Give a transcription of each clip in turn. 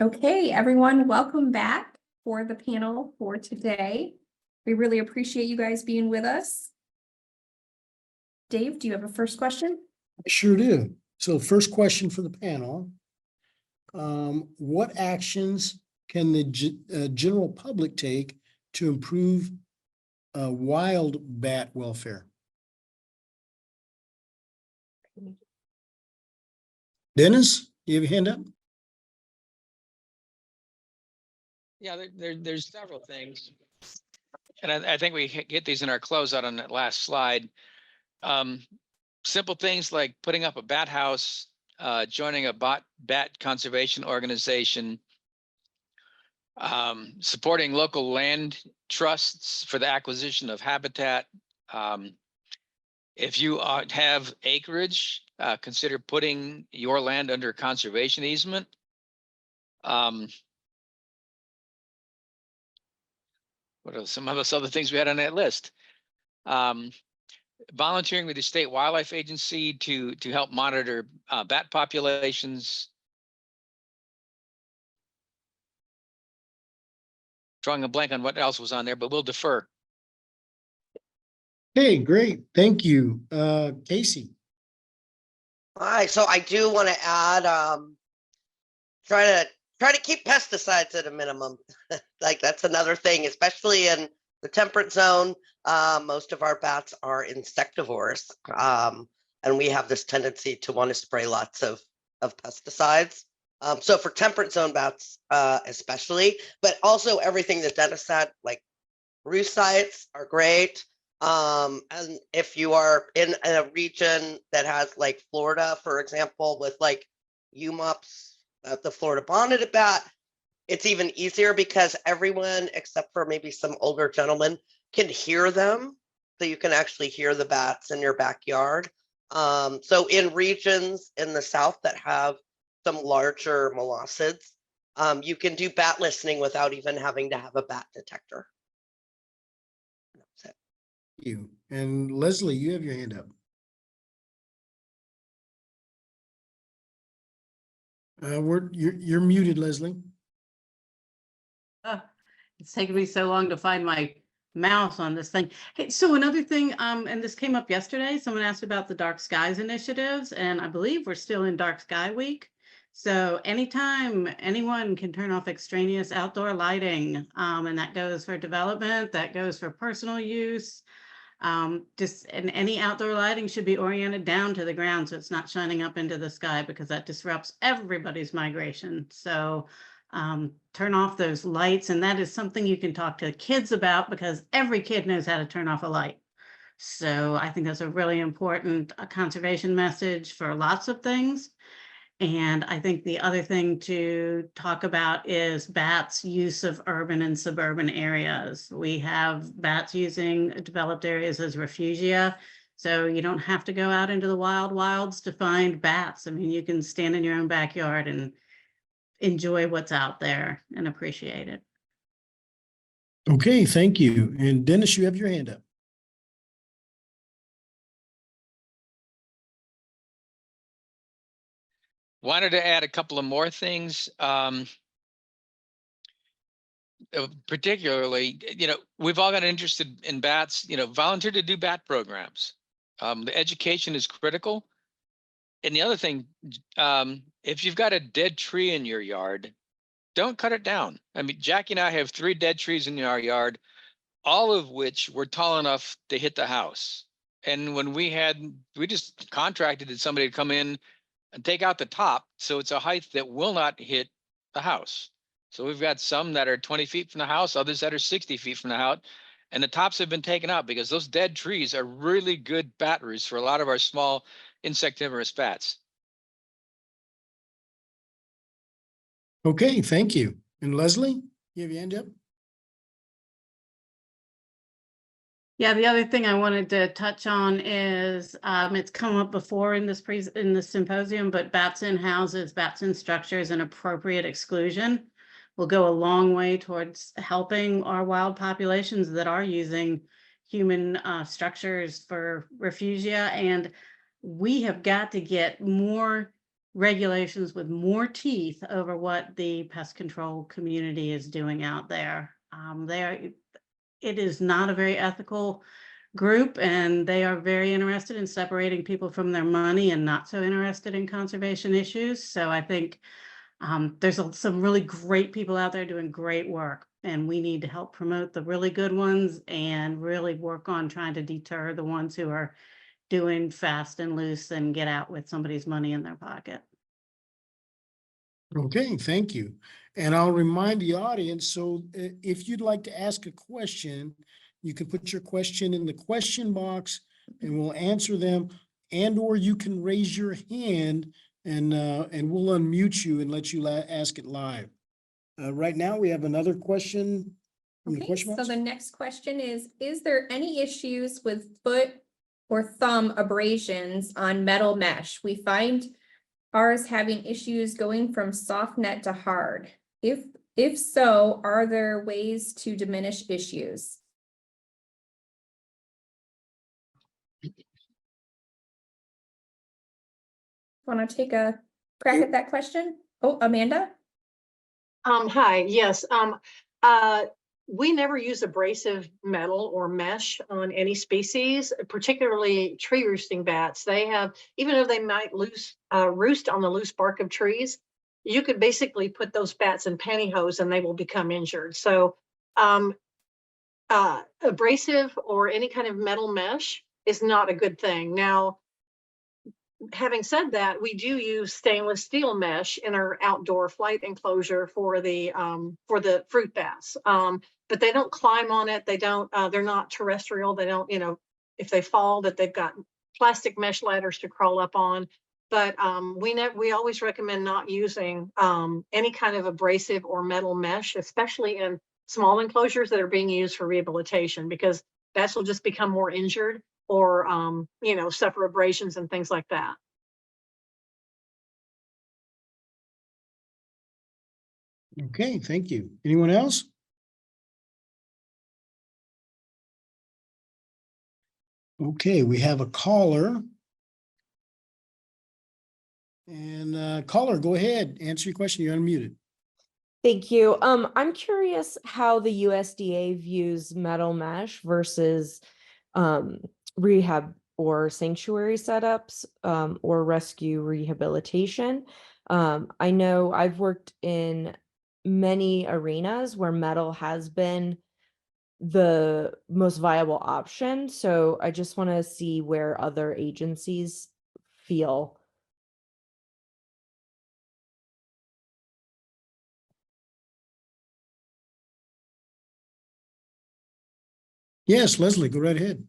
Okay, everyone, welcome back for the panel for today. We really appreciate you guys being with us. Dave, do you have a first question? I sure do. So first question for the panel. What actions can the general public take to improve wild bat welfare? Dennis, you have your hand up? Yeah, there's several things. And I think we get these in our closeout on that last slide. Simple things like putting up a bat house, joining a bat conservation organization, supporting local land trusts for the acquisition of habitat. If you have acreage, consider putting your land under conservation easement. What are some of those other things we had on that list? Volunteering with the State Wildlife Agency to help monitor bat populations. Drawing a blank on what else was on there, but we'll defer. Hey, great. Thank you. Casey. All right, so I do want to add, try to keep pesticides at a minimum. Like that's another thing, especially in the temperate zone. Most of our bats are insectivores, and we have this tendency to want to spray lots of pesticides. So for temperate zone bats, especially, but also everything that Dennis said, like roost sites are great. And if you are in a region that has like Florida, for example, with like UMUPs, the Florida bonneted bat, it's even easier because everyone except for maybe some older gentlemen can hear them. So you can actually hear the bats in your backyard. So in regions in the South that have some larger molluskids, you can do bat listening without even having to have a bat detector. That's it. Thank you. And Leslie, you have your hand up. You're muted, Leslie. It's taken me so long to find my mouse on this thing. Hey, so another thing, and this came up yesterday, someone asked about the Dark Skies initiatives, and I believe we're still in Dark Sky Week. So anytime anyone can turn off extraneous outdoor lighting, and that goes for development, that goes for personal use. And any outdoor lighting should be oriented down to the ground so it's not shining up into the sky because that disrupts everybody's migration. So turn off those lights, and that is something you can talk to kids about because every kid knows how to turn off a light. So I think that's a really important conservation message for lots of things. And I think the other thing to talk about is bats' use of urban and suburban areas. We have bats using developed areas as refugia. So you don't have to go out into the wilds to find bats. I mean, you can stand in your own backyard and enjoy what's out there and appreciate it. Okay, thank you. And Dennis, you have your hand up. Wanted to add a couple of more things. Particularly, we've all got interested in bats, volunteer to do bat programs. The education is critical. And the other thing, if you've got a dead tree in your yard, don't cut it down. I mean, Jackie and I have 3 dead trees in our yard, all of which were tall enough to hit the house. And when we just contracted somebody to come in and take out the top, so it's a height that will not hit the house. So we've got some that are 20 feet from the house, others that are 60 feet from the house, and the tops have been taken out because those dead trees are really good bat roosts for a lot of our small insectivorous bats. Okay, thank you. And Leslie, you have your hand up? Yeah, the other thing I wanted to touch on is it's come up before in this symposium, but bats in houses, bats in structures, and appropriate exclusion will go a long way towards helping our wild populations that are using human structures for refugia. And we have got to get more regulations with more teeth over what the pest control community is doing out there. It is not a very ethical group, and they are very interested in separating people from their money and not so interested in conservation issues. So I think there's some really great people out there doing great work, and we need to help promote the really good ones and really work on trying to deter the ones who are doing fast and loose and get out with somebody's money in their pocket. Okay, thank you. And I'll remind the audience, so if you'd like to ask a question, you can put your question in the question box and we'll answer them. And or you can raise your hand and we'll unmute you and let you ask it live. Right now, we have another question from the Okay, question so box. the next question is there any issues with foot or thumb abrasions on metal mesh? We find ours having issues going from soft net to hard. If so, are there ways to diminish issues? Want to take a crack at that question? Oh, Amanda? Hi, yes. We never use abrasive metal or mesh on any species, particularly tree roosting bats. They have, even though they might roost on the loose bark of trees, you could basically put those bats in pantyhose and they will become injured. So abrasive or any kind of metal mesh is not a good thing. Now, having said that, we do use stainless steel mesh in our outdoor flight enclosure for the fruit bats. But they don't climb on it. They don't, they're not terrestrial. They don't, if they fall, that they've got plastic mesh ladders to crawl up on. But we always recommend not using any kind of abrasive or metal mesh, especially in small enclosures that are being used for rehabilitation, because bats will just become more injured or suffer abrasions and things like that. Okay, thank you. Anyone else? Okay, we have a caller. And caller, go ahead. Answer your question. You're unmuted. Thank you. I'm curious how the USDA views metal mesh versus rehab or sanctuary setups or rescue rehabilitation. I know I've worked in many arenas where metal has been the most viable option. So I just want to see where other agencies feel. Yes, Leslie, go right ahead.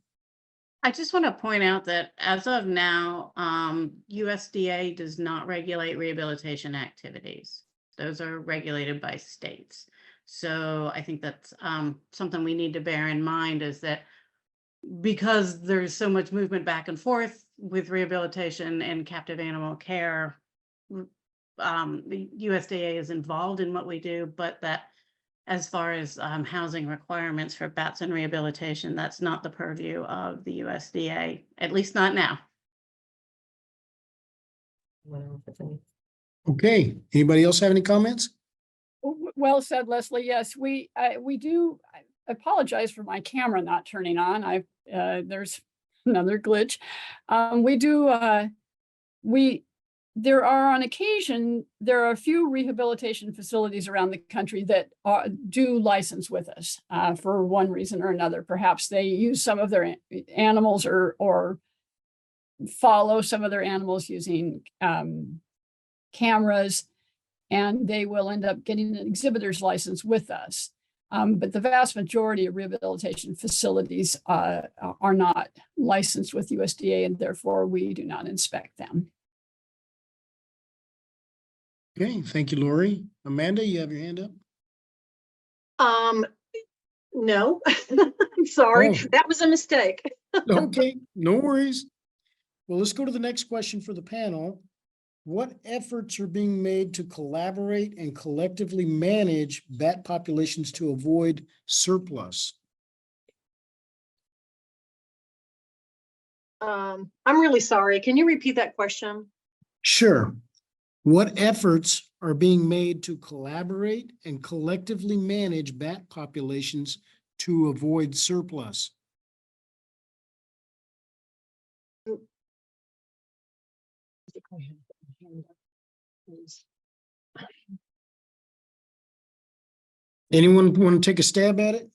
I just want to point out that as of now, USDA does not regulate rehabilitation activities. Those are regulated by states. So I think that's something we need to bear in mind, is that because there's so much movement back and forth with rehabilitation and captive animal care, the USDA is involved in what we do, but that as far as housing requirements for bats and rehabilitation, that's not the purview of the USDA, at least not now. Okay, anybody else have any comments? Well said, Leslie. Yes, we do. I apologize for my camera not turning on. There's another glitch. There are on occasion, there are a few rehabilitation facilities around the country that do license with us for one reason or another. Perhaps they use some of their animals or follow some of their animals using cameras, and they will end up getting an exhibitor's license with us. But the vast majority of rehabilitation facilities are not licensed with USDA, and therefore we do not inspect them. Okay, thank you, Lori. Amanda, you have your hand up? No, I'm sorry. Oh. That was a mistake. Okay, no worries. Well, let's go to the next question for the panel. What efforts are being made to collaborate and collectively manage bat populations to avoid surplus? I'm really sorry. Can you repeat that question? Sure. What efforts are being made to collaborate and collectively manage bat populations to avoid surplus? Anyone want to take a stab at it?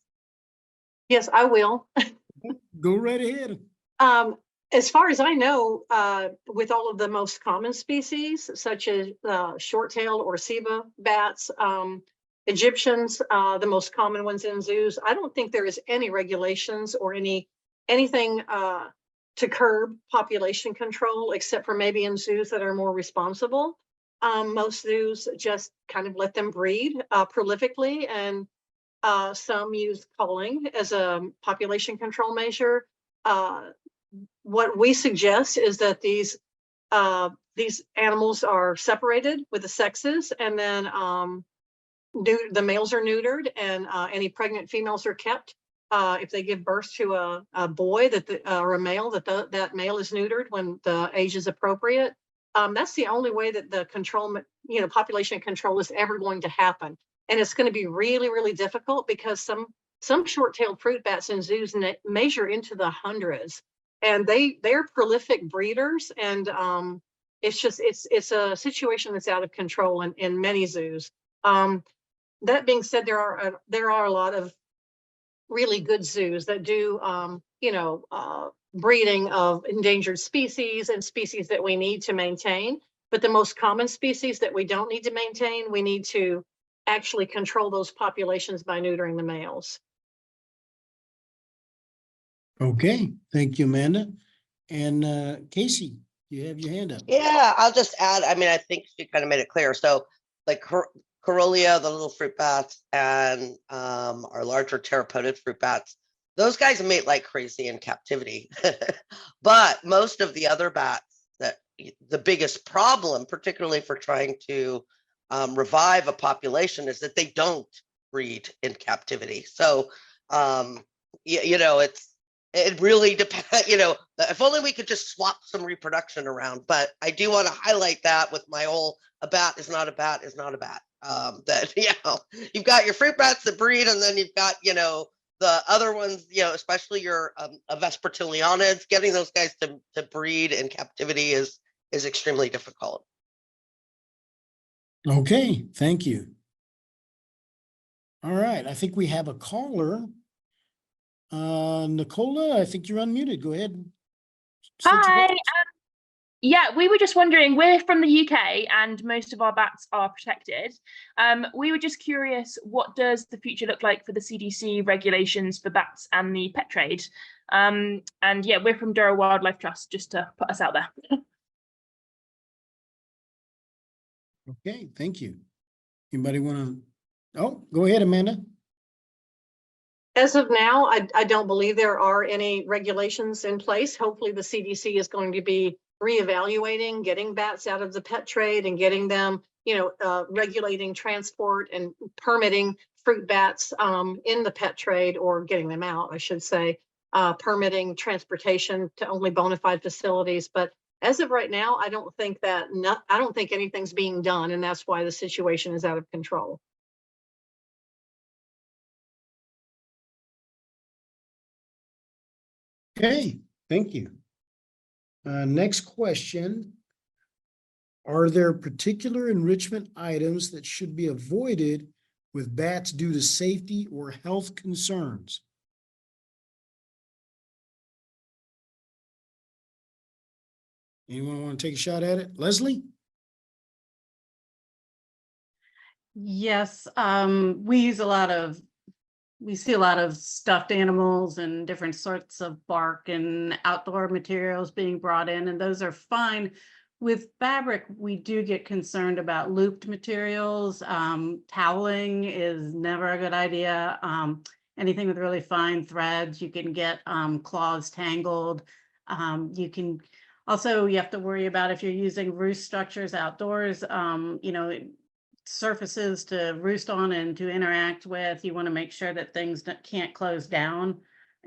Yes, I will. Go right ahead. As far as I know, with all of the most common species, such as short-tailed or Siva bats, Egyptians, the most common ones in zoos, I don't think there is any regulations or anything to curb population control, except for maybe in zoos that are more responsible. Most zoos just kind of let them breed prolifically, and some use culling as a population control measure. What we suggest is that these animals are separated with the sexes, and then the males are neutered, and any pregnant females are kept. If they give birth to a boy or a male, that male is neutered when the age is appropriate. That's the only way that the control, population control is ever going to happen. And it's going to be really, really difficult because some short-tailed fruit bats in zoos measure into the hundreds, and they're prolific breeders. And it's a situation that's out of control in many zoos. That being said, there are a lot of really good zoos that do breeding of endangered species and species that we need to maintain. But the most common species that we don't need to maintain, we need to actually control those populations by neutering the males. Okay, thank you, Amanda. And Casey, you have your hand up. Yeah, I'll just add, I mean, I think she kind of made it clear. So like Corolla, the little fruit bats, and our larger pteropodid fruit bats, those guys mate like crazy in captivity. But most of the other bats, the biggest problem, particularly for trying to revive a population, is that they don't breed in captivity. So, it really depends, if only we could just swap some reproduction around. But I do want to highlight that with my whole, a bat is not a bat is not a bat. That, you've got your fruit bats that breed, and then you've got, the other ones, especially your Vespertilionids, getting those guys to breed in captivity is extremely difficult. Okay, thank you. All right, I think we have a caller. Nicola, I think you're unmuted. Go ahead. Hi. Yeah, we were just wondering, we're from the UK and most of our bats are protected. We were just curious, what does the future look like for the CDC regulations for bats and the pet trade? And yeah, we're from Durham Wildlife Trust, just to put us out there. Okay, thank you. Anybody want to? Oh, go ahead, Amanda. As of now, I don't believe there are any regulations in place. Hopefully the CDC is going to be reevaluating getting bats out of the pet trade and getting them, regulating transport and permitting fruit bats in the pet trade, or getting them out, I should say, permitting transportation to only bona fide facilities. But as of right now, I don't think anything's being done, and that's why the situation is out of control. Okay, thank you. Next question. Are there particular enrichment items that should be avoided with bats due to safety or health concerns? Anyone want to take a shot at it? Leslie? Yes, we see a lot of stuffed animals and different sorts of bark and outdoor materials being brought in, and those are fine. With fabric, we do get concerned about looped materials. Toweling is never a good idea. Anything with really fine threads, you can get claws tangled. You have to worry about if you're using roost structures outdoors, surfaces to roost on and to interact with. You want to make sure that things can't close down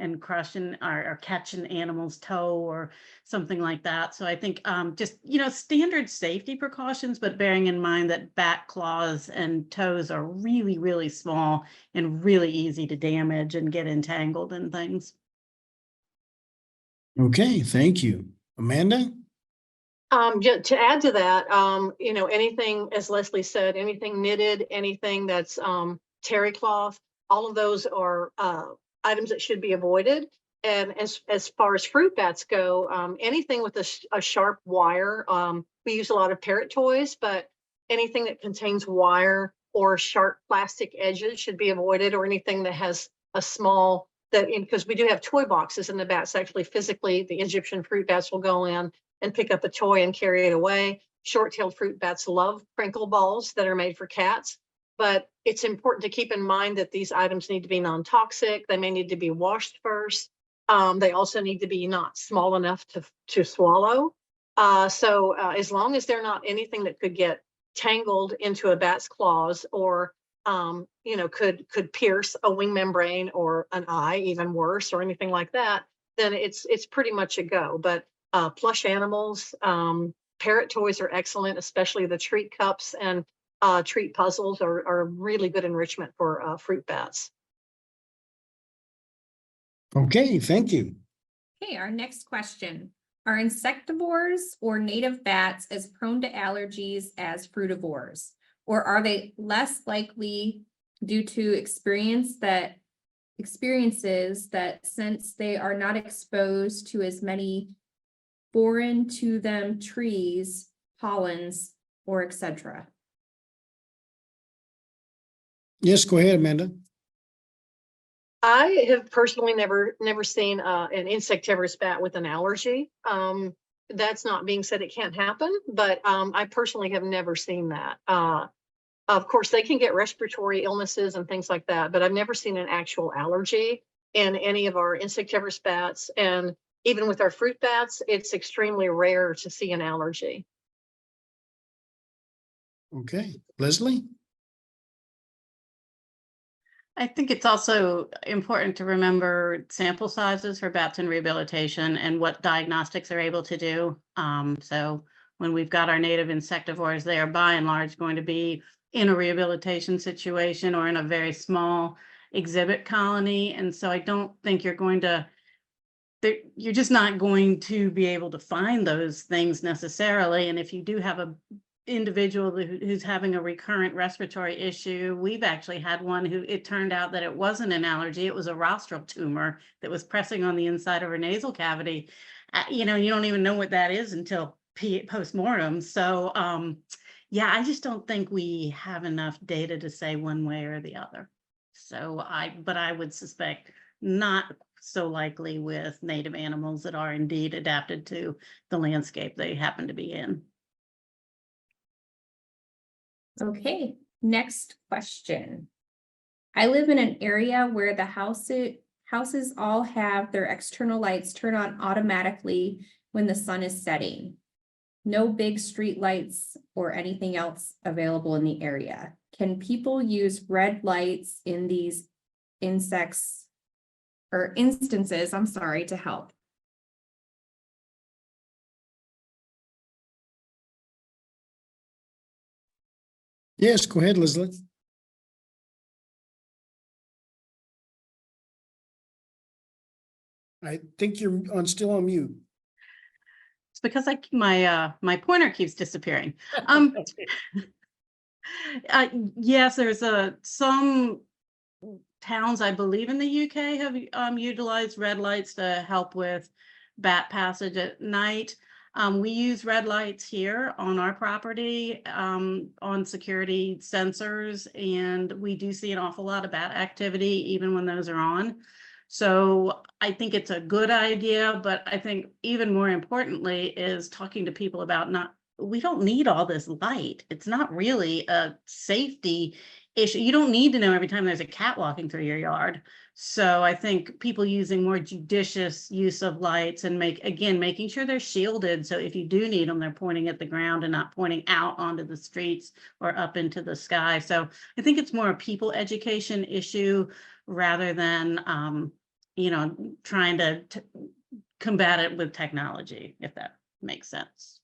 and crushing or catching animals' toe or something like that. So I think just, standard safety precautions, but bearing in mind that bat claws and toes are really, really small and really easy to damage and get entangled in things. Okay, thank you. Amanda? To add to that, anything, as Leslie said, anything knitted, anything that's terry cloth, all of those are items that should be avoided. And as far as fruit bats go, anything with a sharp wire, we use a lot of parrot toys, but anything that contains wire or sharp plastic edges should be avoided, or anything that has a small, because we do have toy boxes in the bats. Actually, physically, the Egyptian fruit bats will go in and pick up a toy and carry it away. Short-tailed fruit bats love crinkle balls that are made for cats, but it's important to keep in mind that these items need to be non-toxic. They may need to be washed first. They also need to be not small enough to swallow. So as long as they're not anything that could get tangled into a bat's claws or could pierce a wing membrane or an eye, even worse, or anything like that, then it's pretty much a go. But plush animals, parrot toys are excellent, especially the treat cups and treat puzzles are really good enrichment for fruit bats. Okay, thank you. Okay, our next question. Are insectivores or native bats as prone to allergies as frutivores? Or are they less likely due to experiences that since they are not exposed to as many foreign to them trees, pollens, or etc.? Yes, go ahead, Amanda. I have personally never seen an insectivorous bat with an allergy. That's not being said it can't happen, but I personally have never seen that. Of course, they can get respiratory illnesses and things like that, but I've never seen an actual allergy in any of our insectivorous bats. And even with our fruit bats, it's extremely rare to see an allergy. Okay, Leslie? I think it's also important to remember sample sizes for bats in rehabilitation and what diagnostics are able to do. So when we've got our native insectivores, they are by and large going to be in a rehabilitation situation or in a very small exhibit colony. And so I don't think you're just not going to be able to find those things necessarily. And if you do have a individual who's having a recurrent respiratory issue, we've actually had one who it turned out that it wasn't an allergy, it was a rostral tumor that was pressing on the inside of her nasal cavity. You don't even know what that is until post-mortem. So yeah, I just don't think we have enough data to say one way or the other. So but I would suspect not so likely with native animals that are indeed adapted to the landscape they happen to be in. Okay, next question. I live in an area where the houses all have their external lights turn on automatically when the sun is setting. No big street lights or anything else available in the area. Can people use red lights in these instances, to help? Yes, go ahead, Leslie. I think you're still on mute. It's because my pointer keeps disappearing. Yes, there's some towns, I believe in the UK, have utilized red lights to help with bat passage at night. We use red lights here on our property on security sensors, and we do see an awful lot of bat activity even when those are on. So I think it's a good idea, but I think even more importantly is talking to people about we don't need all this light. It's not really a safety issue. You don't need to know every time there's a cat walking through your yard. So I think people using more judicious use of lights and making sure they're shielded. So if you do need them, they're pointing at the ground and not pointing out onto the streets or up into the sky. So I think it's more a people education issue rather than trying to combat it with technology, if that makes sense.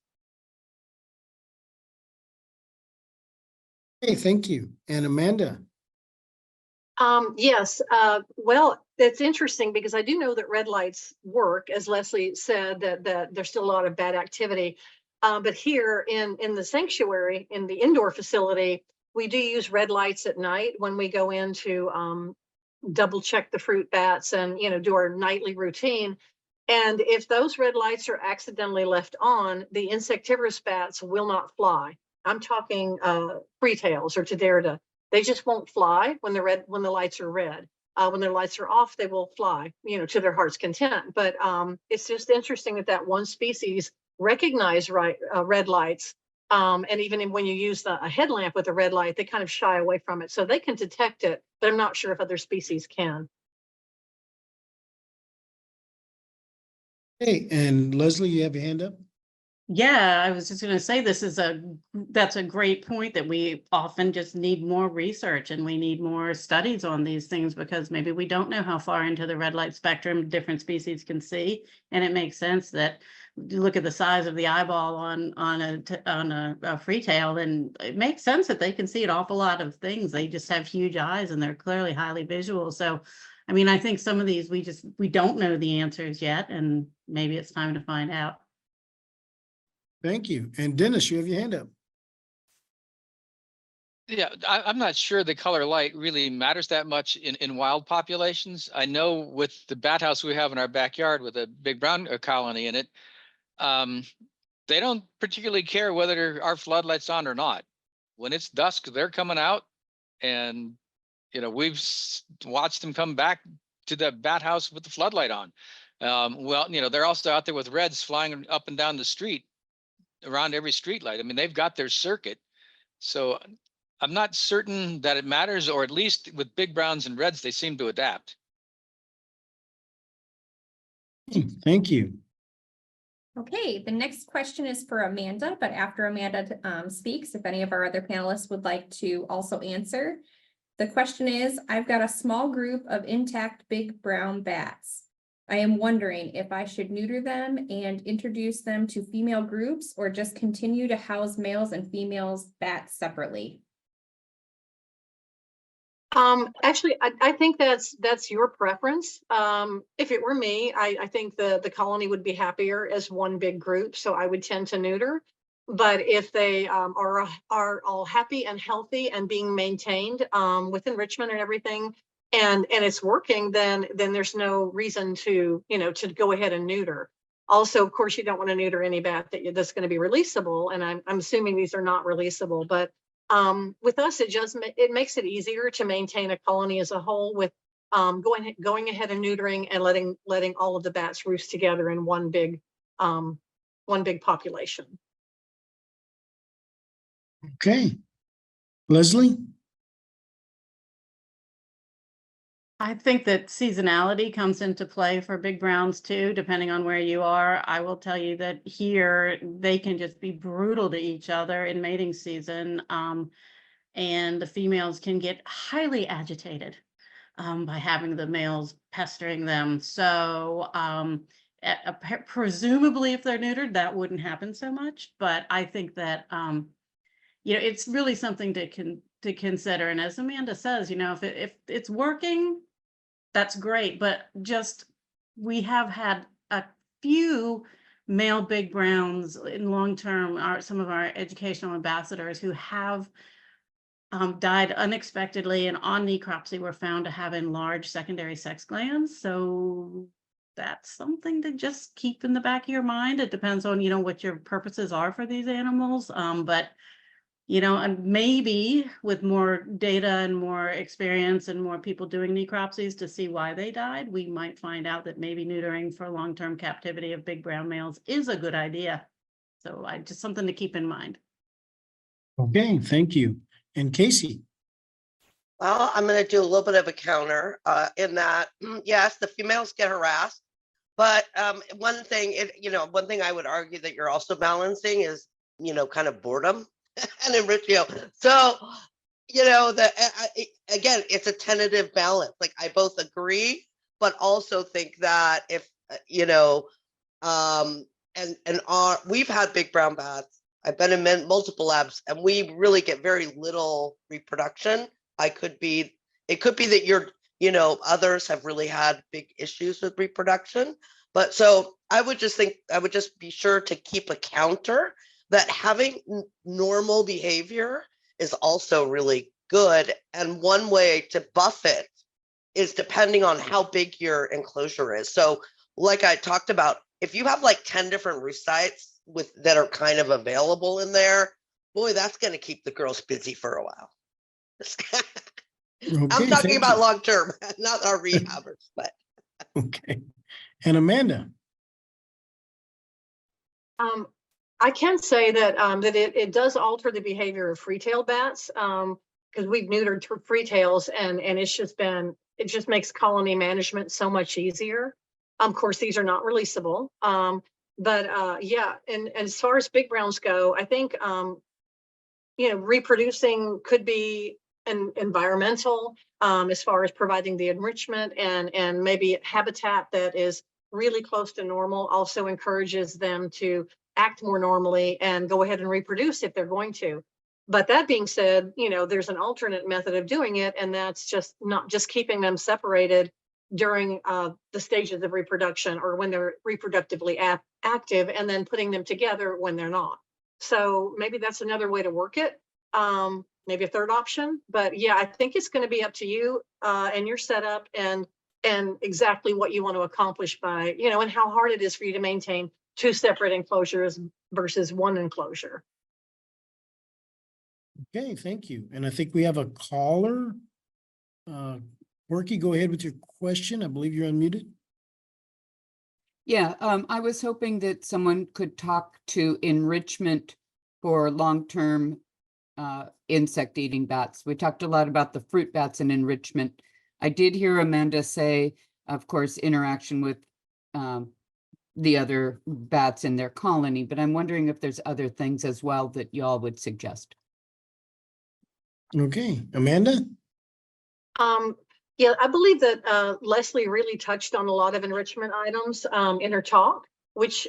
Hey, thank you. And Amanda? Yes, well, it's interesting because I do know that red lights work, as Leslie said, that there's still a lot of bad activity. But here in the sanctuary, in the indoor facility, we do use red lights at night when we go in to double check the fruit bats and, do our nightly routine. And if those red lights are accidentally left on, the insectivorous bats will not fly. I'm talking freetails or Tiderda. They just won't fly when the lights are red. When their lights are off, they will fly, to their heart's content. But it's just interesting that one species recognize red lights. And even when you use a headlamp with a red light, they kind of shy away from it. So they can detect it, but I'm not sure if other species can. Hey, and Leslie, you have your hand up? Yeah, I was just going to say that's a great point, that we often just need more research and we need more studies on these things, because maybe we don't know how far into the red light spectrum different species can see. And it makes sense that you look at the size of the eyeball on a freetail, and it makes sense that they can see an awful lot of things. They just have huge eyes and they're clearly highly visual. So, I mean, I think some of these we don't know the answers yet, and maybe it's time to find out. Thank you. And Dennis, you have your hand up. Yeah, I'm not sure the color light really matters that much in wild populations. I know with the bat house we have in our backyard with a big brown colony in it, they don't particularly care whether our floodlight's on or not. When it's dusk, they're coming out, and we've watched them come back to the bat house with the floodlight on. Well, they're also out there with reds flying up and down the street around every street light. I mean, they've got their circuit. So I'm not certain that it matters, or at least with big browns and reds, they seem to adapt. Thank you. Okay, the next question is for Amanda, but after Amanda speaks, if any of our other panelists would like to also answer. The question is, I've got a small group of intact big brown bats. I am wondering if I should neuter them and introduce them to female groups, or just continue to house males and females bats separately. Actually, I think that's your preference. If it were me, I think the colony would be happier as one big group, so I would tend to neuter. But if they are all happy and healthy and being maintained with enrichment and everything, and it's working, then there's no reason to to go ahead and neuter. Also, of course, you don't want to neuter any bat that's going to be releasable, and I'm assuming these are not releasable. But with us, it makes it easier to maintain a colony as a whole with going ahead and neutering and letting all of the bats roost together in one big population. Okay. Leslie? I think that seasonality comes into play for big browns too, depending on where you are. I will tell you that here they can just be brutal to each other in mating season. And the females can get highly agitated by having the males pestering them. So presumably if they're neutered, that wouldn't happen so much. But I think that, it's really something to consider. And as Amanda says, if it's working, that's great. But we have had a few male big browns in long-term, some of our educational ambassadors who have died unexpectedly and on necropsy were found to have enlarged secondary sex glands. So that's something to just keep in the back of your mind. It depends on, what your purposes are for these animals. But and maybe with more data and more experience and more people doing necropsies to see why they died, we might find out that maybe neutering for long-term captivity of big brown males is a good idea. So just something to keep in mind. Okay, thank you. And Casey? Well, I'm going to do a little bit of a counter in that, yes, the females get harassed, but one thing I would argue that you're also balancing is, kind of boredom and enrichment. So, again, it's a tentative balance. Like I both agree but also think that if, you know, we've had big brown bats. I've been in multiple labs and we really get very little reproduction. It could be that you know, others have really had big issues with reproduction. But so I would just be sure to keep a counter that having normal behavior is also really good. And one way to buff it is depending on how big your enclosure is. So like I talked about, if you have like 10 different roost sites that are kind of available in there, boy, that's going to keep the girls busy for a while. I'm Okay, talking thank about you. long term, not our rehabbers, but. Okay. And Amanda? I can say that it does alter the behavior of free-tailed bats, because we've neutered free-tails and it just makes colony management so much easier. Of course, these are not releasable. But yeah, and as far as big browns go, I think you know, reproducing could be an environmental, as far as providing the enrichment and maybe habitat that is really close to normal also encourages them to act more normally and go ahead and reproduce if they're going to. But that being said, you know, there's an alternate method of doing it, and that's just not just keeping them separated during the stages of reproduction or when they're reproductively active, and then putting them together when they're not. So maybe that's another way to work it. Maybe a third option, but yeah, I think it's going to be up to you and your setup and exactly what you want to accomplish by, you know, and how hard it is for you to maintain 2 separate enclosures versus 1 enclosure. Okay, thank you. And I think we have a caller. Corky, go ahead with your question. I believe you're unmuted. Yeah, I was hoping that someone could talk to enrichment for long-term insect-eating bats. We talked a lot about the fruit bats and enrichment. I did hear Amanda say, of course, interaction with the other bats in their colony, but I'm wondering if there's other things as well that y'all would suggest. Okay, Amanda? Yeah, I believe that Leslie really touched on a lot of enrichment items in her talk, which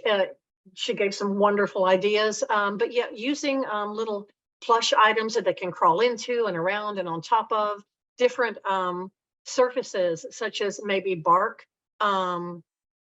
she gave some wonderful ideas. But yeah, using little plush items that they can crawl into and around and on top of different surfaces, such as maybe bark,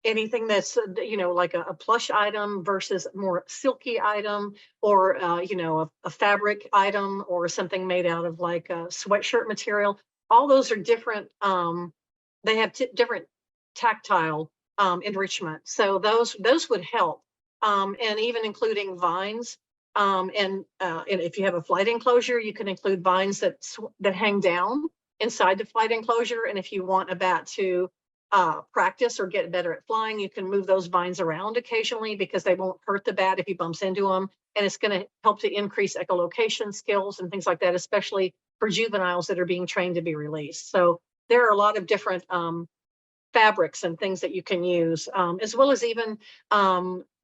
anything that's, you know, like a plush item versus more silky item, or, you know, a fabric item or something made out of like a sweatshirt material. All those are different. They have different tactile enrichment. So those would help. And even including vines. And if you have a flight enclosure, you can include vines that hang down inside the flight enclosure. And if you want a bat to practice or get better at flying, you can move those vines around occasionally because they won't hurt the bat if he bumps into them. And it's going to help to increase echolocation skills and things like that, especially for juveniles that are being trained to be released. So there are a lot of different fabrics and things that you can use, as well as even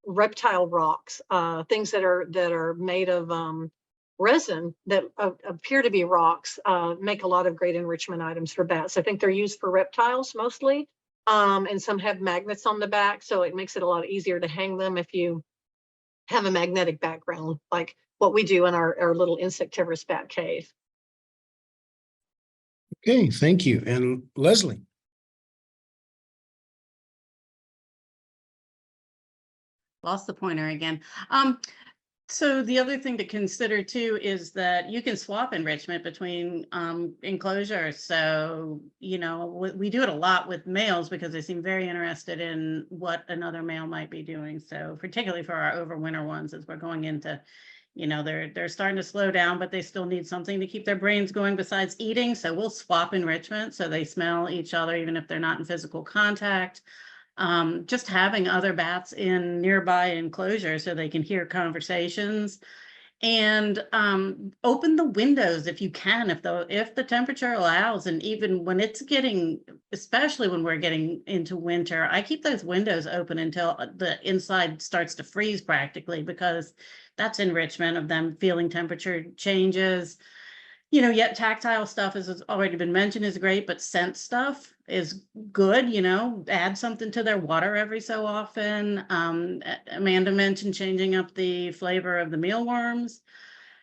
reptile rocks, things that are made of resin that appear to be rocks, make a lot of great enrichment items for bats. I think they're used for reptiles mostly, and some have magnets on the back, so it makes it a lot easier to hang them if you have a magnetic background, like what we do in our little insectivorous bat cave. Okay, thank you. And Leslie? Lost the pointer again. So the other thing to consider too is that you can swap enrichment between enclosures. So, you know, we do it a lot with males because they seem very interested in what another male might be doing. So particularly for our overwinter ones, as we're going into, you know, they're starting to slow down, but they still need something to keep their brains going besides eating. So we'll swap enrichment so they smell each other even if they're not in physical contact. Just having other bats in nearby enclosures so they can hear conversations, and open the windows if you can, if the temperature allows. And even when it's getting, especially when we're getting into winter, I keep those windows open until the inside starts to freeze practically, because that's enrichment of them feeling temperature changes. Yet tactile stuff has already been mentioned is great, but scent stuff is good, add something to their water every so often. Amanda mentioned changing up the flavor of the mealworms.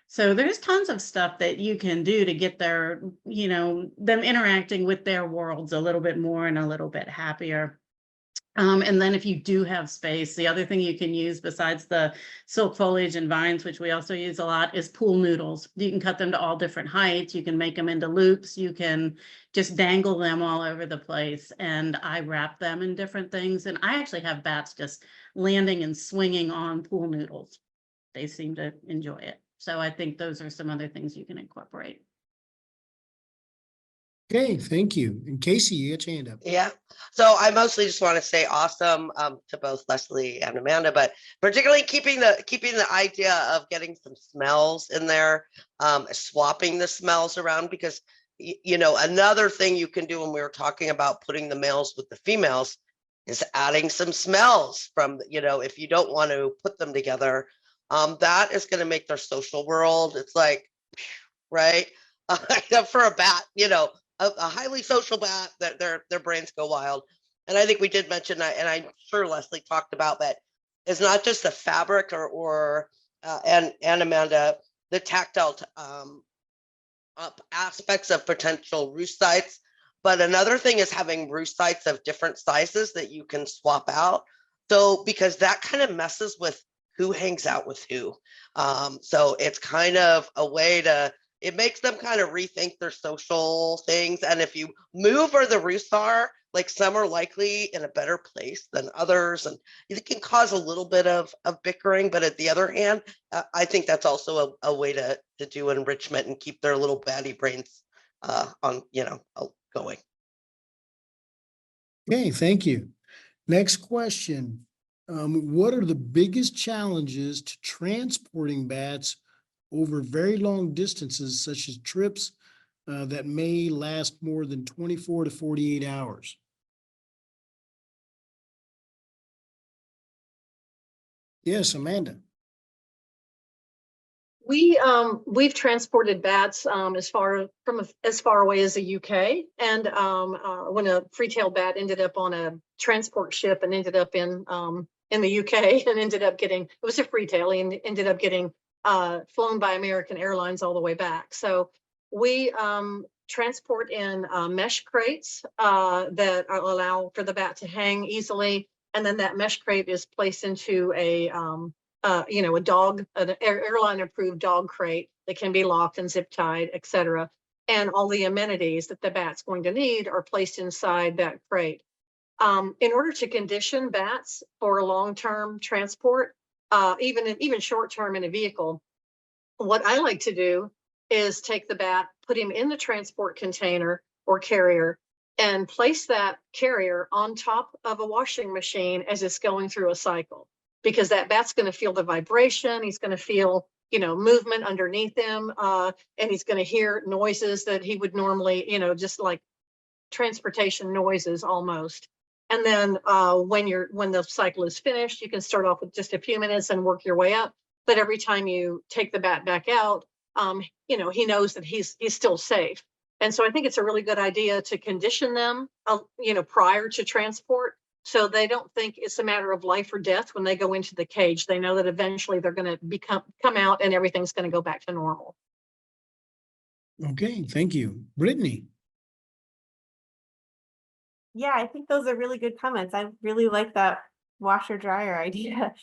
So there's tons of stuff that you can do to get them interacting with their worlds a little bit more and a little bit happier. And then if you do have space, the other thing you can use besides the silk foliage and vines, which we also use a lot, is pool noodles. You can cut them to all different heights. You can make them into loops. You can just dangle them all over the place. And I wrap them in different things. And I actually have bats just landing and swinging on pool noodles. They seem to enjoy it. So I think those are some other things you can incorporate. Okay, thank you. And Casey, you got your hand up. Yeah. So I mostly just want to say awesome to both Leslie and Amanda, but particularly keeping the idea of getting some smells in there, swapping the smells around, because another thing you can do when we were talking about putting the males with the females is adding some smells from, if you don't want to put them together, that is going to make their social world. It's like, right. For a bat, a highly social bat, that their brains go wild. And I think we did mention that, and I'm sure Leslie talked about that. It's not just the fabric and Amanda, the tactile aspects of potential roost sites. But another thing is having roost sites of different sizes that you can swap out. So because that kind of messes with who hangs out with who. So it's kind of a way it makes them kind of rethink their social things. And if you move where the roosts are, like some are likely in a better place than others. And it can cause a little bit of bickering. But at the other hand, I think that's also a way to do enrichment and keep their little batty brains going. Okay, thank you. Next question. What are the biggest challenges to transporting bats over very long distances, such as trips that may last more than 24 to 48 hours? Yes, Amanda. We've transported bats as far away as the UK, and when a free-tailed bat ended up on a transport ship and ended up in the UK and ended up getting, it was a free-tail, and ended up getting flown by American Airlines all the way back. So we transport in mesh crates that allow for the bat to hang easily, and then that mesh crate is placed into a an airline approved dog crate that can be locked and zip tied, etc. And all the amenities that the bat's going to need are placed inside that crate. In order to condition bats for long-term transport, even short-term in a vehicle, what I like to do is take the bat, put him in the transport container or carrier, and place that carrier on top of a washing machine as it's going through a cycle. Because that bat's going to feel the vibration, he's going to feel, movement underneath him, and he's going to hear noises that he would normally, just like transportation noises almost. And then when the cycle is finished, you can start off with just a few minutes and work your way up. But every time you take the bat back out, he knows that he's still safe. And so I think it's a really good idea to condition them, prior to transport, so they don't think it's a matter of life or death when they go into the cage. They know that eventually they're going to come out and everything's going to go back to normal. Okay, thank you. Brittany. Yeah, I think those are really good comments. I really like that washer dryer idea.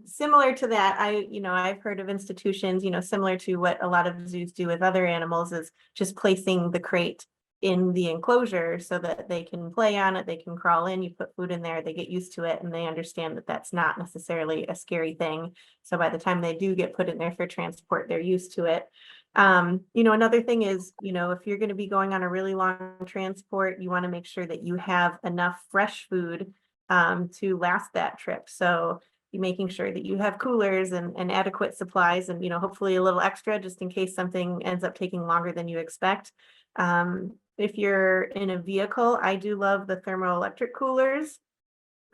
Similar to that, I've heard of institutions, similar to what a lot of zoos do with other animals, is just placing the crate in the enclosure so that they can play on it, they can crawl in, you put food in there, they get used to it, and they understand that that's not necessarily a scary thing. So by the time they do get put in there for transport, they're used to it. Another thing is, if you're going to be going on a really long transport, you want to make sure that you have enough fresh food to last that trip. So you're making sure that you have coolers and adequate supplies, and hopefully a little extra just in case something ends up taking longer than you expect. If you're in a vehicle, I do love the thermoelectric coolers.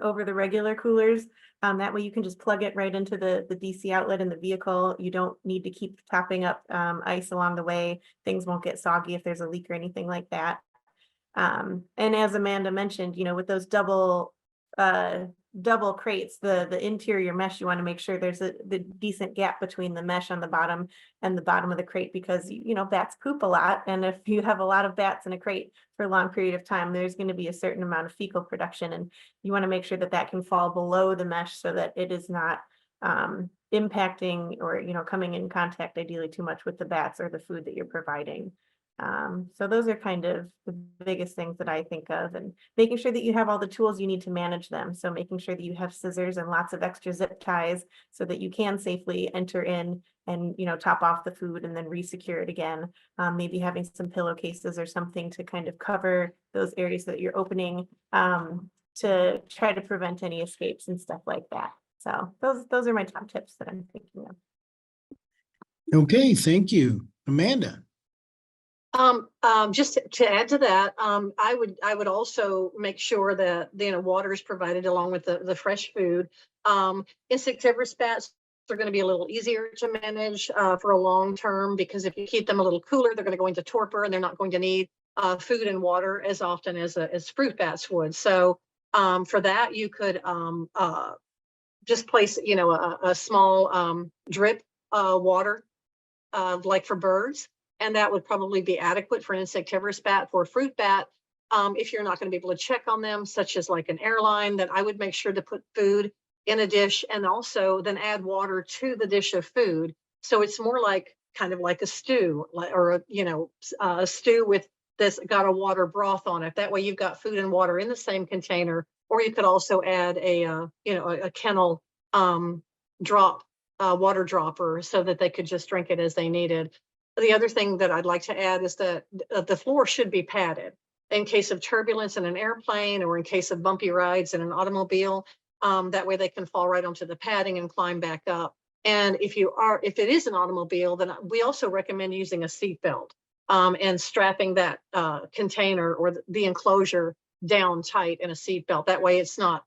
over the regular coolers. That way you can just plug it right into the DC outlet in the vehicle. You don't need to keep topping up ice along the way. Things won't get soggy if there's a leak or anything like that. And as Amanda mentioned, you know, with those double crates, the interior mesh, you want to make sure there's the decent gap between the mesh on the bottom and the bottom of the crate, because you know, bats poop a lot, and if you have a lot of bats in a crate for a long period of time, there's going to be a certain amount of fecal production, and you want to make sure that that can fall below the mesh so that it is not impacting or, you know, coming in contact ideally too much with the bats or the food that you're providing. So those are kind of the biggest things that I think of, and making sure that you have all the tools you need to manage them. So making sure that you have scissors and lots of extra zip ties so that you can safely enter in and, you know, top off the food and then re-secure it again. Maybe having some pillowcases or something to kind of cover those areas that you're opening to try to prevent any escapes and stuff like that. So those are my top tips that I'm thinking of. Okay, thank you. Amanda. Just to add to that, I would also make sure that, you know, water is provided along with the fresh food. Insectivorous bats are going to be a little easier to manage for a long term, because if you keep them a little cooler, they're going to go into torpor and they're not going to need food and water as often as fruit bats would. So for that, you could just place, you know, a small drip water like for birds. And that would probably be adequate for an insectivorous bat. For a fruit bat, if you're not going to be able to check on them, such as like an airline, then I would make sure to put food in a dish and also then add water to the dish of food. So it's more like kind of like a stew, or a stew with this got a water broth on it. That way you've got food and water in the same container. Or you could also add a kennel drop water dropper so that they could just drink it as they needed. The other thing that I'd like to add is that the floor should be padded in case of turbulence in an airplane or in case of bumpy rides in an automobile. That way they can fall right onto the padding and climb back up. And if it is an automobile, then we also recommend using a seat belt and strapping that container or the enclosure down tight in a seat belt. That way it's not,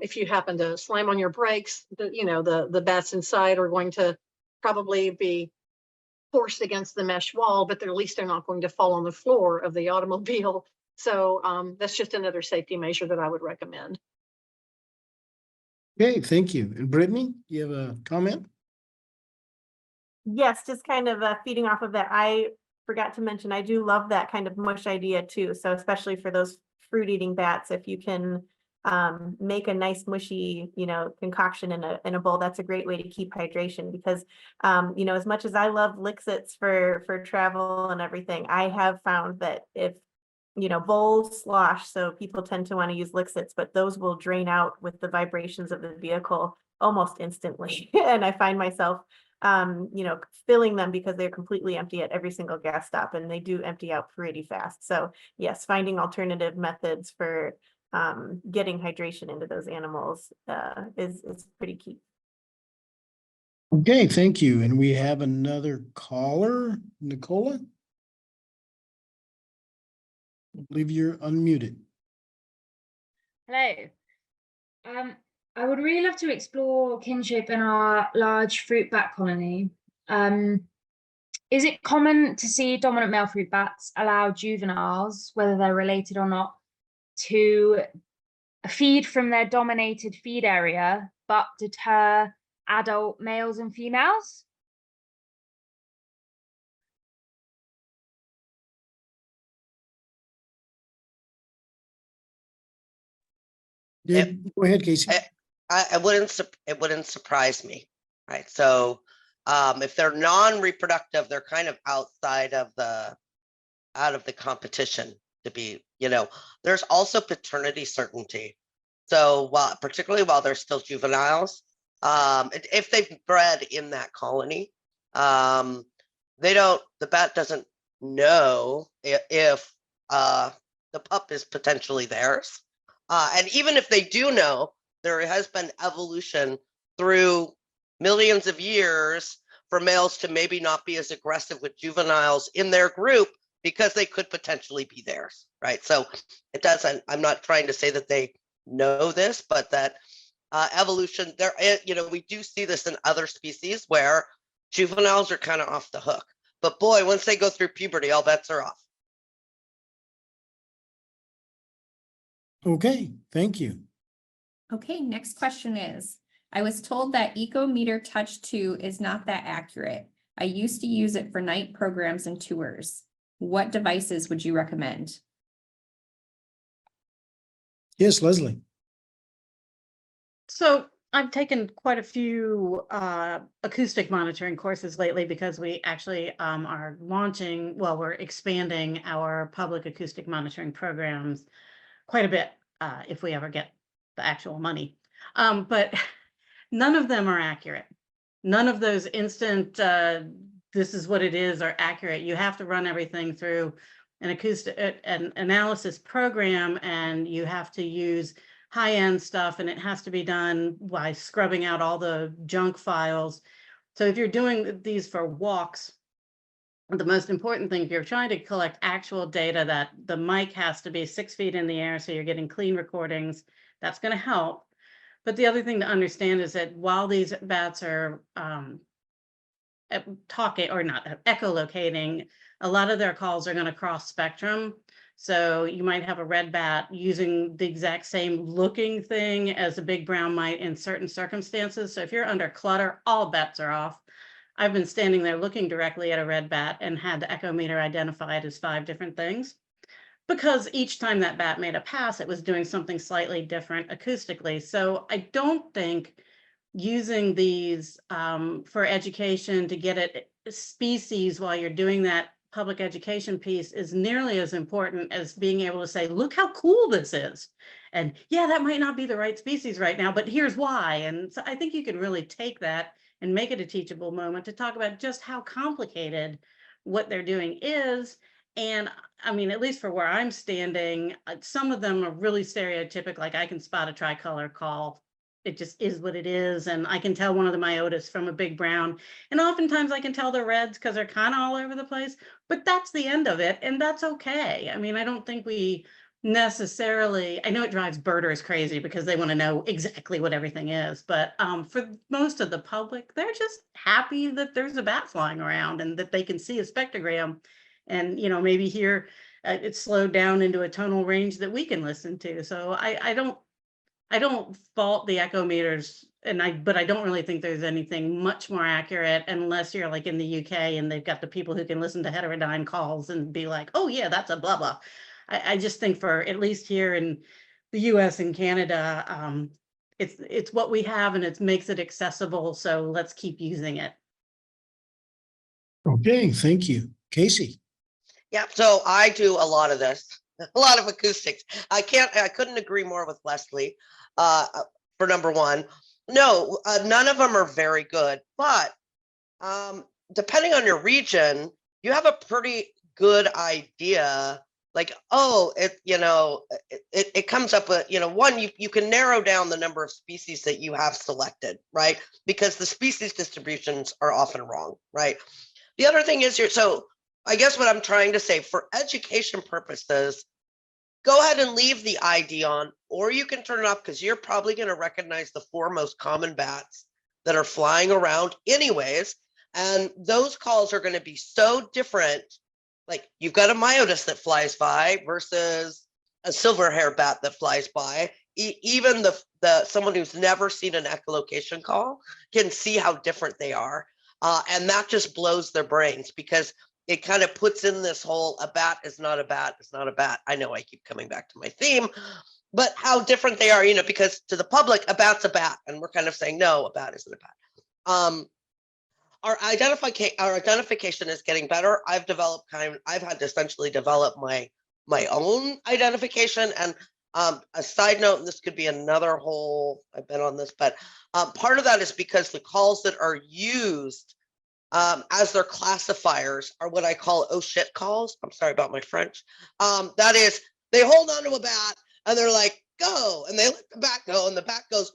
if you happen to slam on your brakes, the bats inside are going to probably be forced against the mesh wall, but at least they're not going to fall on the floor of the automobile. So that's just another safety measure that I would recommend. Okay, thank you. And Brittany, you have a comment? Yes, just kind of feeding off of that. I forgot to mention, I do love that kind of mush idea too. So especially for those fruit eating bats, if you can make a nice mushy, concoction in a bowl, that's a great way to keep hydration, because, as much as I love Lixits for travel and everything, I have found that if, bowls slosh, so people tend to want to use Lixits, but those will drain out with the vibrations of the vehicle almost instantly. And I find myself, filling them because they're completely empty at every single gas stop, and they do empty out pretty fast. So yes, finding alternative methods for getting hydration into those animals is pretty key. Okay, thank you. And we have another caller, Nicola. I believe you're unmuted. Hello. I would really love to explore kinship in our large fruit bat colony. Is it common to see dominant male fruit bats allow juveniles, whether they're related or not, to feed from their dominated feed area, but deter adult males and females? Yeah, go ahead, Casey. It wouldn't surprise me, right? So if they're non-reproductive, they're kind of outside of the competition to be, there's also paternity certainty. So particularly while they're still juveniles, if they've bred in that colony, the bat doesn't know if the pup is potentially theirs. And even if they do know, there has been evolution through millions of years for males to maybe not be as aggressive with juveniles in their group because they could potentially be theirs, right? So I'm not trying to say that they know this, but that evolution, we do see this in other species where juveniles are kind of off the hook. But boy, once they go through puberty, all bets are off. Okay, thank you. Okay, next question is, I was told that Ecometer Touch 2 is not that accurate. I used to use it for night programs and tours. What devices would you recommend? Yes, Leslie. So I've taken quite a few acoustic monitoring courses lately because we actually are we're expanding our public acoustic monitoring programs quite a bit if we ever get the actual money. But none of them are accurate. None of those instant, this is what it is, are accurate. You have to run everything through an acoustic an analysis program, and you have to use high-end stuff, and it has to be done by scrubbing out all the junk files. So if you're doing these for walks, the most important thing, if you're trying to collect actual data, that the mic has to be 6 feet in the air so you're getting clean recordings, that's going to help. But the other thing to understand is that while these bats are talking or not echolocating, a lot of their calls are going to cross spectrum. So you might have a red bat using the exact same looking thing as a big brown might in certain circumstances. So if you're under clutter, all bets are off. I've been standing there looking directly at a red bat and had the echometer identify it as 5 different things, because each time that bat made a pass, it was doing something slightly different acoustically. So I don't think using these for education to get at species while you're doing that public education piece is nearly as important as being able to say, look how cool this is. And yeah, that might not be the right species right now, but here's why. And so I think you can really take that and make it a teachable moment to talk about just how complicated what they're doing is. And I mean, at least for where I'm standing, some of them are really stereotypic, like I can spot a tricolor call. It just is what it is. And I can tell one of the myotis from a big brown. And oftentimes I can tell the reds because they're kind of all over the place, but that's the end of it. And that's okay. I mean, I don't think we necessarily, I know it drives birders crazy because they want to know exactly what everything is, but for most of the public, they're just happy that there's a bat flying around and that they can see a spectrogram and, you know, maybe hear it's slowed down into a tonal range that we can listen to. So I don't fault the echometers, but I don't really think there's anything much more accurate unless you're like in the UK and they've got the people who can listen to heterodyne calls and be like, oh yeah, that's a blah blah. I just think for at least here in the US and Canada, it's what we have and it makes it accessible. So let's keep using it. Okay, thank you. Casey. Yeah, so I do a lot of this, a lot of acoustics. I couldn't agree more with Leslie. For number one, no, none of them are very good, but depending on your region, you have a pretty good idea. Like, oh, it comes up with, one, you can narrow down the number of species that you have selected, right? Because the species distributions are often wrong, right? The other thing is so I guess what I'm trying to say, for education purposes, go ahead and leave the ID on, or you can turn it off because you're probably going to recognize the 4 most common bats that are flying around anyways. And those calls are going to be so different. Like you've got a myotis that flies by versus a silver hair bat that flies by. Even someone who's never seen an echolocation call can see how different they are. And that just blows their brains because it kind of puts in this whole, a bat is not a bat, it's not a bat. I know I keep coming back to my theme, but how different they are, because to the public, a bat's a bat. And we're kind of saying, no, a bat isn't a bat. Our identification is getting better. I've had to essentially develop my own identification. And a side note, and this could be another whole, I've been on this, but part of that is because the calls that are used as their classifiers are what I call oh shit calls. I'm sorry about my French. That is, they hold on to a bat and they're like, go, and they let the bat go and the bat goes,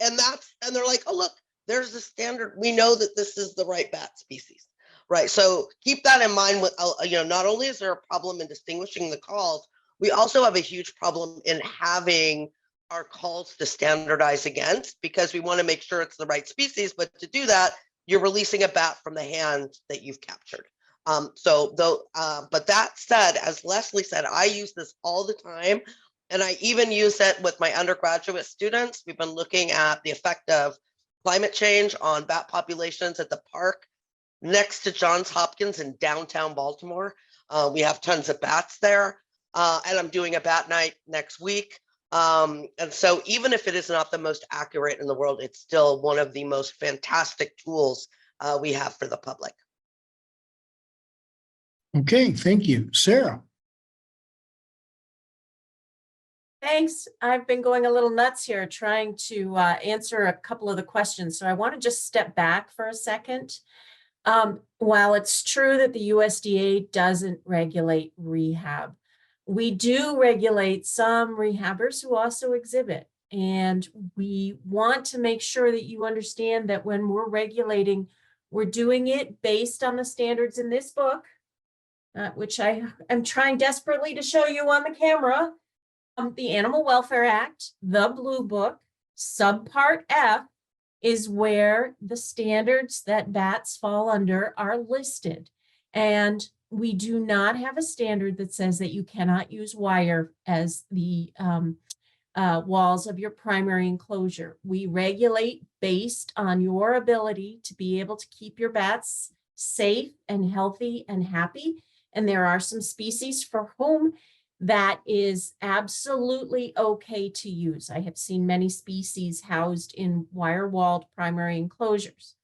and they're like, oh, look, there's the standard. We know that this is the right bat species, right? So keep that in mind with, not only is there a problem in distinguishing the calls, we also have a huge problem in having our calls to standardize against, because we want to make sure it's the right species. But to do that, you're releasing a bat from the hand that you've captured. But that said, as Leslie said, I use this all the time. And I even use it with my undergraduate students. We've been looking at the effect of climate change on bat populations at the park next to Johns Hopkins in downtown Baltimore. We have tons of bats there. And I'm doing a bat night next week. And so even if it is not the most accurate in the world, it's still one of the most fantastic tools we have for the public. Okay, thank you. Sarah? Thanks. I've been going a little nuts here trying to answer a couple of the questions. So I want to just step back for a second. While it's true that the USDA doesn't regulate rehab, we do regulate some rehabbers who also exhibit. And we want to make sure that you understand that when we're regulating, we're doing it based on the standards in this book, which I am trying desperately to show you on the camera. The Animal Welfare Act, the Blue Book, Subpart F is where the standards that bats fall under are listed. And we do not have a standard that says that you cannot use wire as the walls of your primary enclosure. We regulate based on your ability to be able to keep your bats safe and healthy and happy. And there are some species for whom that is absolutely okay to use. I have seen many species housed in wire-walled primary enclosures.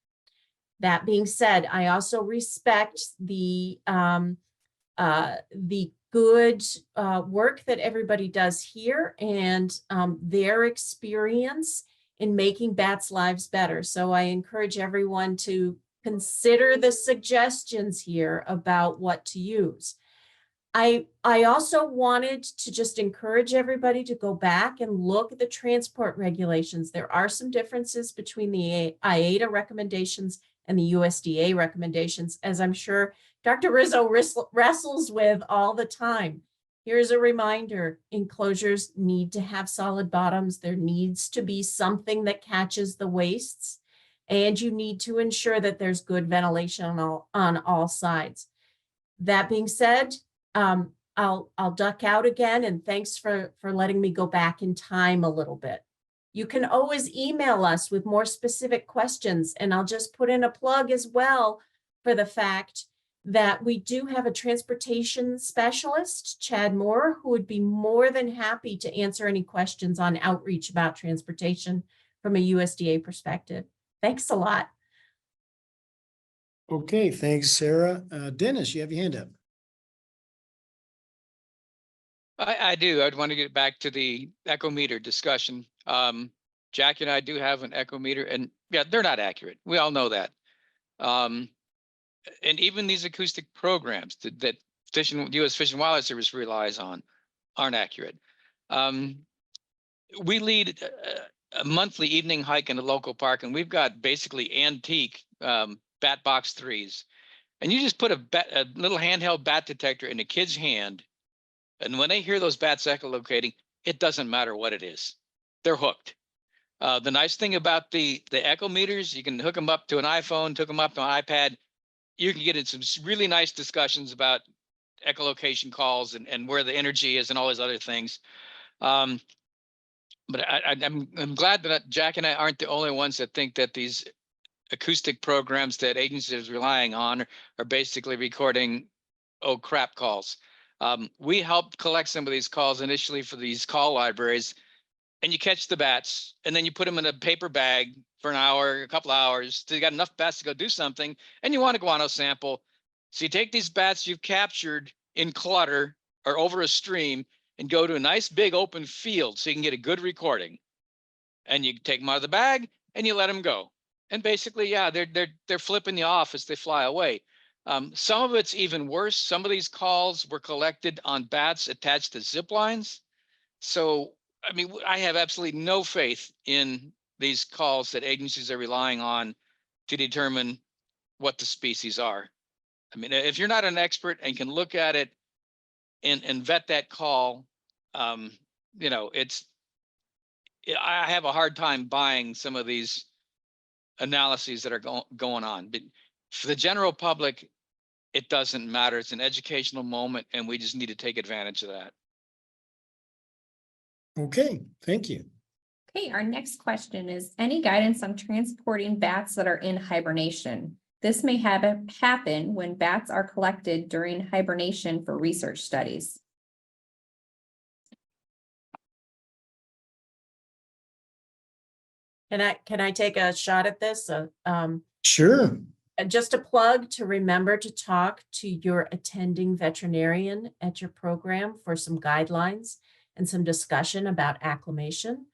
That being said, I also respect the good work that everybody does here and their experience in making bats' lives better. So I encourage everyone to consider the suggestions here about what to use. I also wanted to just encourage everybody to go back and look at the transport regulations. There are some differences between the IATA recommendations and the USDA recommendations, as I'm sure Dr. Rizzo wrestles with all the time. Here's a reminder, enclosures need to have solid bottoms. There needs to be something that catches the wastes, and you need to ensure that there's good ventilation on all sides. That being said, I'll duck out again, and thanks for letting me go back in time a little bit. You can always email us with more specific questions, and I'll just put in a plug as well for the fact that we do have a transportation specialist, Chad Moore, who would be more than happy to answer any questions on outreach about transportation from a USDA perspective. Thanks a lot. Okay, thanks, Sarah. Dennis, you have your hand up. I do. I'd want to get back to the echometer discussion. Jackie and I do have an echometer, and yeah, they're not accurate. We all know that. And even these acoustic programs that U.S. Fish and Wildlife Service relies on aren't accurate. We lead a monthly evening hike in a local park, and we've got basically antique bat box 3s. And you just put a little handheld bat detector in a kid's hand, and when they hear those bats echolocating, it doesn't matter what it is. They're hooked. The nice thing about the echo meters, you can hook them up to an iPhone, hook them up to an iPad. You can get in some really nice discussions about echolocation calls and where the energy is and all those other things. But I'm glad that Jack and I aren't the only ones that think that these acoustic programs that agencies are relying on are basically recording oh crap calls. We helped collect some of these calls initially for these call libraries, and you catch the bats, and then you put them in a paper bag for an hour, a couple hours, till you got enough bats to go do something, and you want a guano sample. So you take these bats you've captured in clutter or over a stream and go to a nice big open field so you can get a good recording. And you take them out of the bag and you let them go. And basically, yeah, they're flipping you off as they fly away. Some of it's even worse. Some of these calls were collected on bats attached to zip lines. So, I mean, I have absolutely no faith in these calls that agencies are relying on to determine what the species are. I mean, if you're not an expert and can look at it and vet that call, you know, I have a hard time buying some of these analyses that are going on. But for the general public, it doesn't matter. It's an educational moment, and we just need to take advantage of that. Okay, thank you. Okay, our next question is, any guidance on transporting bats that are in hibernation? This may happen when bats are collected during hibernation for research studies. Can I take a shot at this? Sure. Just a plug to remember to talk to your attending veterinarian at your program for some guidelines and some discussion about acclimation.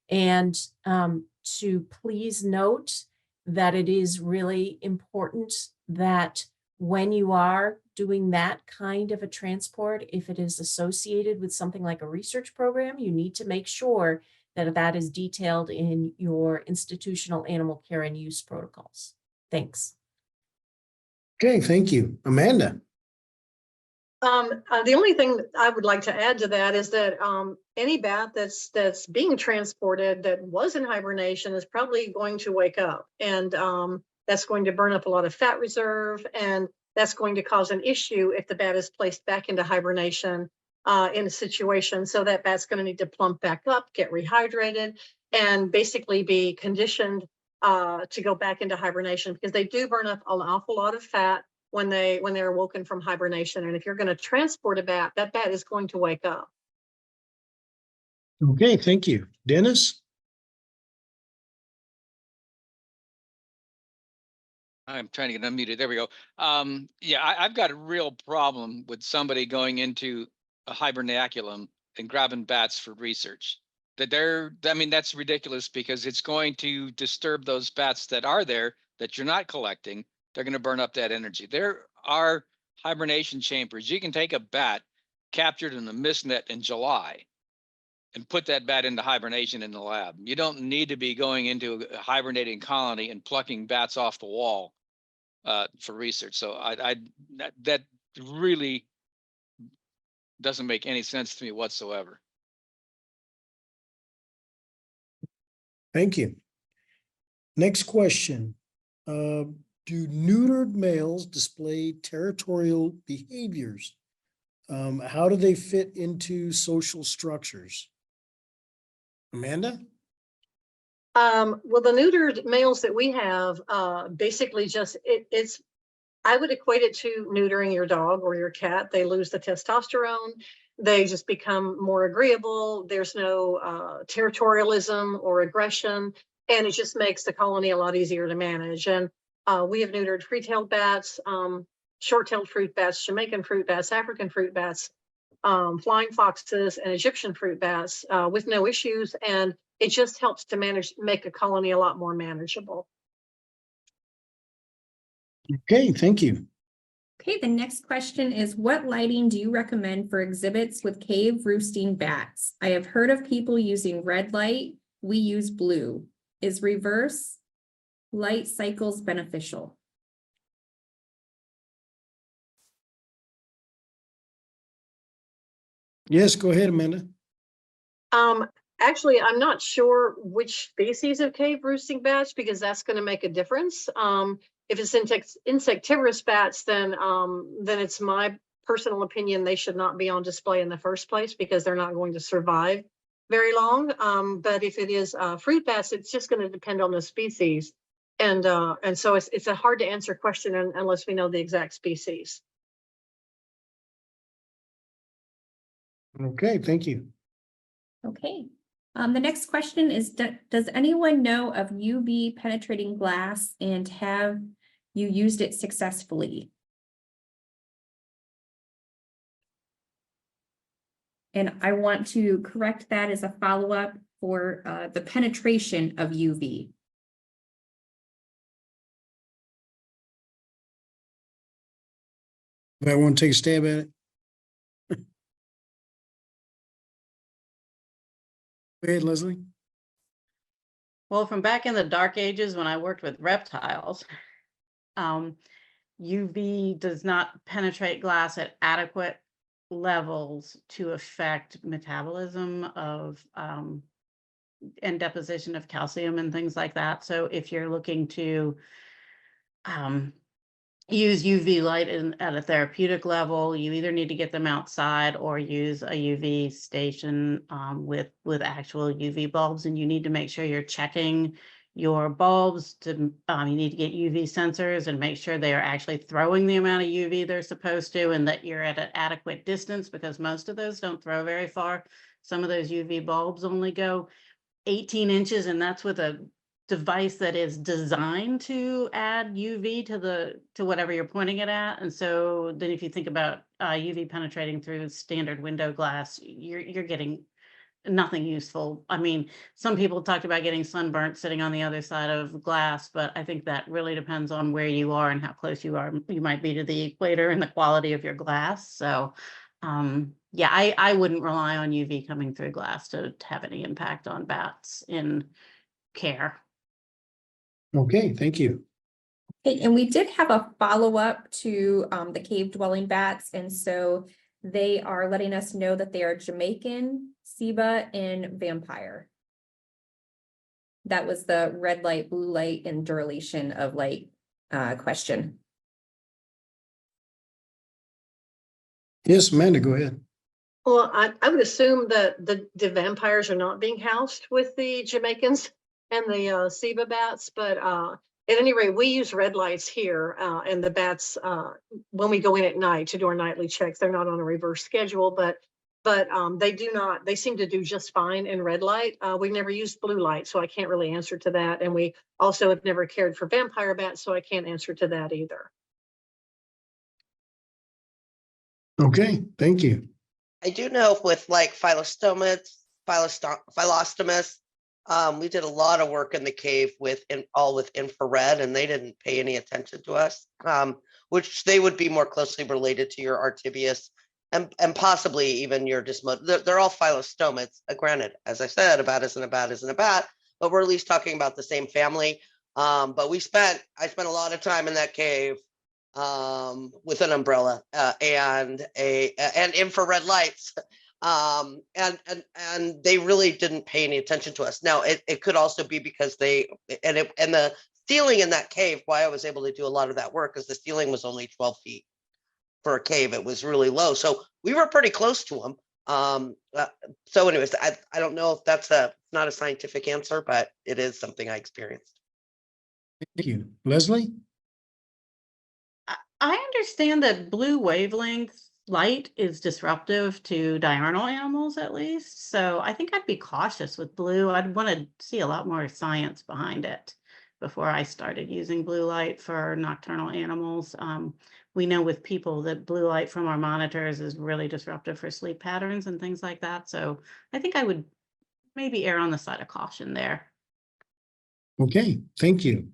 And to please note that it is really important that when you are doing that kind of a transport, if it is associated with something like a research program, you need to make sure that that is detailed in your institutional animal care and use protocols. Thanks. Okay, thank you. Amanda? The only thing that I would like to add to that is that any bat that's being transported that was in hibernation is probably going to wake up, and that's going to burn up a lot of fat reserve, and that's going to cause an issue if the bat is placed back into hibernation in a situation. So that bat's going to need to plump back up, get rehydrated, and basically be conditioned to go back into hibernation, because they do burn up an awful lot of fat when they're awoken from hibernation. And if you're going to transport a bat, that bat is going to wake up. Okay, thank you. Dennis? I'm trying to get unmuted. There we go. Yeah, I've got a real problem with somebody going into a hibernaculum and grabbing bats for research. I mean, that's ridiculous, because it's going to disturb those bats that are there that you're not collecting. They're going to burn up that energy. There are hibernation chambers. You can take a bat captured in a mist net in July and put that bat into hibernation in the lab. You don't need to be going into a hibernating colony and plucking bats off the wall for research. So that really doesn't make any sense to me whatsoever. Thank you. Next question. Do neutered males display territorial behaviors? How do they fit into social structures? Amanda? Well, the neutered males that we have, basically just, I would equate it to neutering your dog or your cat. They lose the testosterone. They just become more agreeable. There's no territorialism or aggression, and it just makes the colony a lot easier to manage. And we have neutered free-tailed bats, short-tailed fruit bats, Jamaican fruit bats, African fruit bats, flying foxes, and Egyptian fruit bats with no issues. And it just helps to make a colony a lot more manageable. Okay, thank you. Okay, the next question is, what lighting do you recommend for exhibits with cave roosting bats? I have heard of people using red light. We use blue. Is reverse light cycles beneficial? Yes, go ahead, Amanda. Actually, I'm not sure which species of cave roosting bats, because that's going to make a difference. If it's insectivorous bats, then it's my personal opinion they should not be on display in the first place, because they're not going to survive very long. But if it is fruit bats, it's just going to depend on the species. And so it's a hard to answer question unless we know the exact species. Okay, thank you. Okay. The next question is, does anyone know of UV penetrating glass, and have you used it successfully? And I want to correct that as a follow-up for the penetration of UV. I want to take a stab at it. Go ahead, Leslie. Well, from back in the dark ages when I worked with reptiles, UV does not penetrate glass at adequate levels to affect metabolism of and deposition of calcium and things like that. So if you're looking to use UV light at a therapeutic level, you either need to get them outside or use a UV station with actual UV bulbs, and you need to make sure you're checking your bulbs to you need to get UV sensors and make sure they are actually throwing the amount of UV they're supposed to, and that you're at an adequate distance, because most of those don't throw very far. Some of those UV bulbs only go 18 inches, and that's with a device that is designed to add UV to whatever you're pointing it at. And so then if you think about UV penetrating through standard window glass, you're getting nothing useful. I mean, some people talked about getting sunburnt sitting on the other side of glass, but I think that really depends on where you are and how close you might be to the equator and the quality of your glass. So yeah, I wouldn't rely on UV coming through glass to have any impact on bats in care. Okay, thank you. Okay, and we did have a follow-up to the cave dwelling bats, and so they are letting us know that they are Jamaican, Seba, and vampire. That was the red light, blue light, and duration of light question. Yes, Amanda, go ahead. Well, I would assume that the vampires are not being housed with the Jamaicans and the Seba bats, but at any rate, we use red lights here, and the bats, when we go in at night to do our nightly checks, they're not on a reverse schedule, but they seem to do just fine in red light. We've never used blue light, so I can't really answer to that. And we also have never cared for vampire bats, so I can't answer to that either. Okay, thank you. I do know with like Philostomus, we did a lot of work in the cave with infrared, and they didn't pay any attention to us, which they would be more closely related to your Artibius and possibly even your Desmodius. They're all Philostomates. Granted, as I said, a bat isn't a bat isn't a bat, but we're at least talking about the same family. But I spent a lot of time in that cave with an umbrella and infrared lights. And they really didn't pay any attention to us. Now it could also be because the ceiling in that cave, why I was able to do a lot of that work, is the ceiling was only 12 feet for a cave. It was really low, so we were pretty close to them. So anyways, I don't know if that's not a scientific answer, but it is something I experienced. Thank you. Leslie? I understand that blue wavelength light is disruptive to diurnal animals, at least. So I think I'd be cautious with blue. I'd want to see a lot more science behind it before I started using blue light for nocturnal animals. We know with people that blue light from our monitors is really disruptive for sleep patterns and things like that. So I think I would maybe err on the side of caution there. Okay, thank you.